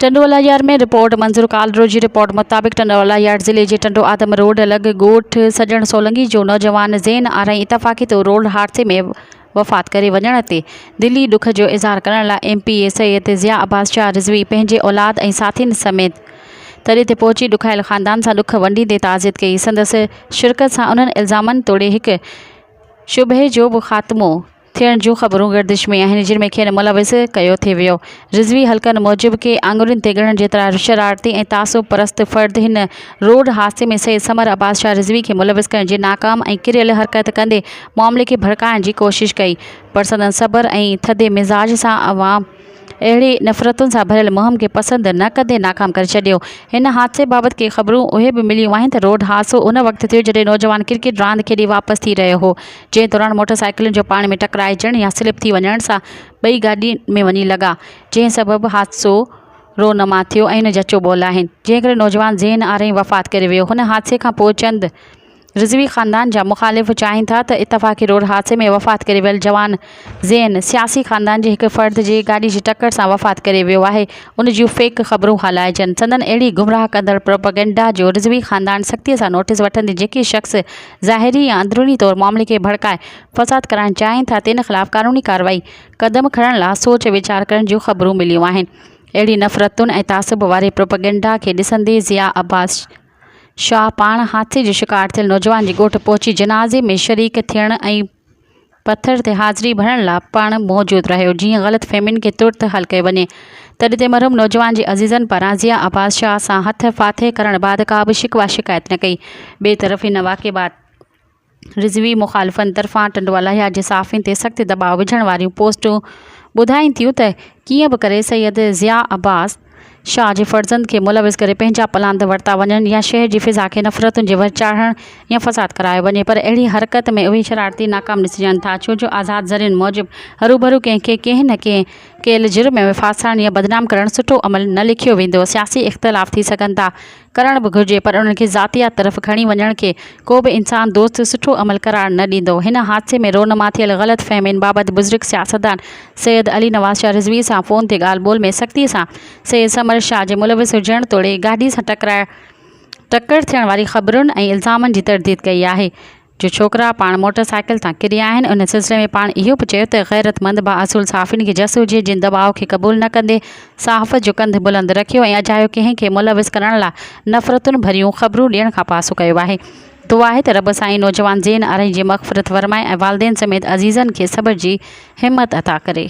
टंडोला yard में report मंजूर कालरो जी report मुताबिक़ टंडोला यार्ड ज़िले जे टंडो आदम रोड लग ॻोठ सजण सोलंगी जो नौजवान ज़ैन आरई इतफ़ाक़ी तौर रोड हादसे में वफ़ात करे वञण ते दिली दुख जो इज़हार करण लाइ MP सैयद ज़िया अब्बास शाह रिज़वी पंहिंजे औलाद ऐं साथियुनि समेत तरे ते पहुची ॾुखायल ख़ानदान सां ॾुख वंडींदे ताज़ियत कई। संदसि शिरकत सां उन्हनि इल्ज़ामनि तोड़े हिकु शुबहे जो बि ख़ात्मो थियण जूं ख़बरूं गर्दिश में आहिनि, जिन में खेनि मुलविस कयो थे वियो। रिज़वी हल्कनि मूजिब के आङुरियुनि ते ॻणण जेतिरा शरारती ऐं तासुब परस्त फ़र्द हिन रोड हादसे में सैयद समर अब्बास शाह रिज़वी खे मुलविस करण जे नाकाम ऐं किरियल हरकत कंदे मामले खे भड़काइण जी कोशिश कई, पर संदन सब्र ऐं थधे मिज़ाज सां अवाम अहिड़ी नफ़रतुनि सां भरियल मुहिम खे पसंद न कंदे नाकाम करे छॾियो। हिन हादसे बाबति के ख़बरूं उहे बि मिलियूं आहिनि त रोड हादसो उन वक़्तु थियो जॾहिं नौजवान क्रिकेट रांदि खेॾी वापसि थी रहियो हो, जंहिं दौरान मोटरसाइकिलुनि जो पाण में टकराइजण या स्लिप थी वञण सां ॿई गाॾी में वञी लॻा, जंहिं सबबि हादसो रोनमा थियो ऐं हिन जा चोॿोल आहिनि, जंहिं करे नौजवान ज़ैन आरई वफ़ात करे वियो। हुन हादसे खां पोइ चंद रिज़वी ख़ानदान जा मुख़ालिफ़ चाहिनि था त इतफ़ाक़ी रोड हादसे में वफ़ात करे वियल जवान ज़ैन सियासी ख़ानदान जे हिकु फ़र्द जे गाॾी जी टक्कर सां वफ़ात करे वियो आहे, उन जूं फेक ख़बरूं हलाइजनि। संदन अहिड़ी गुमराह कंदड़ प्रोपेगेंडा जो रिज़वी ख़ानदान सख़्तीअ सां नोटिस वठंदे जेके शख़्स ज़ाहिरी या अंदरूनी तौर मामले खे भड़काए फ़साद कराइण चाहिनि था तिन ख़िलाफ़ क़ानूनी कार्रवाई क़दम खणण लाइ सोच वीचार करण जूं ख़बरूं मिलियूं आहिनि। अहिड़ी नफ़रतुनि ऐं तासुब वारे प्रोपेगेंडा खे ॾिसंदे ज़िया अब्बास शाह पाण हादसे जो शिकार थियल नौजवान जी ॻोठ पहुची जनाज़े में शरीक थियण ऐं पथर ते हाज़िरी भरण लाइ पाण मौजूदु रहियो, जीअं ग़लति फ़हमियुनि खे तुर्त हल कयो वञे। तॾहिं ते मरहूम नौजवान जे अज़ीज़नि पारां ज़िया अब्बास शाह सां हथ फाथे करण बाद का बि शिकवा शिकायत न कई। ॿिए तरफ़ हिन वाक़े बाद रिज़वी मुख़ालिफ़नि तरफ़ां टंडोला यार्ड जे साफ़ियुनि ते सख़्त दबाव विझण वारियूं पोस्टूं ॿुधाइनि थियूं त कीअं बि करे सैयद ज़िया अब्बास शाह जे फ़र्ज़ंद खे मुलविस करे पंहिंजा पलांद वरिता वञनि या शहर जी फ़िज़ा खे नफ़रतुनि जे वर चाढ़ण या फ़साद करायो वञे, पर अहिड़ी हरकत में उहे शरारती नाकाम ॾिसिजनि था, छो जो आज़ाद ज़रियुनि मूजिबि हरूभरू कंहिंखे कंहिं न कंहिं कयल जुर्म में फासण या बदनाम करण सुठो अमल न लिखियो वेंदो। सियासी इख़्तिलाफ़ थी सघनि था, करण बि घुरिजे, पर उन्हनि खे ज़ातियात तरफ़ खणी वञण खे को बि इंसान दोस्त सुठो अमल करार न ॾींदो। हिन हादसे में रोनमा थियल ग़लति फ़हमियुनि बाबति बुज़ुर्ग सियासतदान सैयद अली नवाज़ शाह रिज़वी सां फ़ोन ते ॻाल्हि ॿोल में सख़्तीअ सां सैयद समर शाह जे मुलविस हुजण तोड़े गाॾी सां टक्कर थियण वारी ख़बरुनि ऐं इल्ज़ामनि जी तरदीद कई आहे जो छोकिरा पाण मोटरसाइकिल तां किरिया आहिनि। उन सिलसिले में पाण इहो बि चयो त ग़ैरतमंद बाअसूल सहाफ़ियुनि खे जस हुजे जिन दबाव खे क़बूल न कंदे सहाफ़त जो कंधु बुलंद रखियो ऐं अजायो कंहिंखे मुलविस करण लाइ नफ़रतुनि भरियूं ख़बरूं ॾियण खां पासो कयो आहे। दुआ आहे त रब साईं नौजवान ज़ैन आरई जी मग़फ़िरत फ़रमाए ऐं वालिदैन समेत अज़ीज़नि खे सब्र जी हिम्मत अता करे।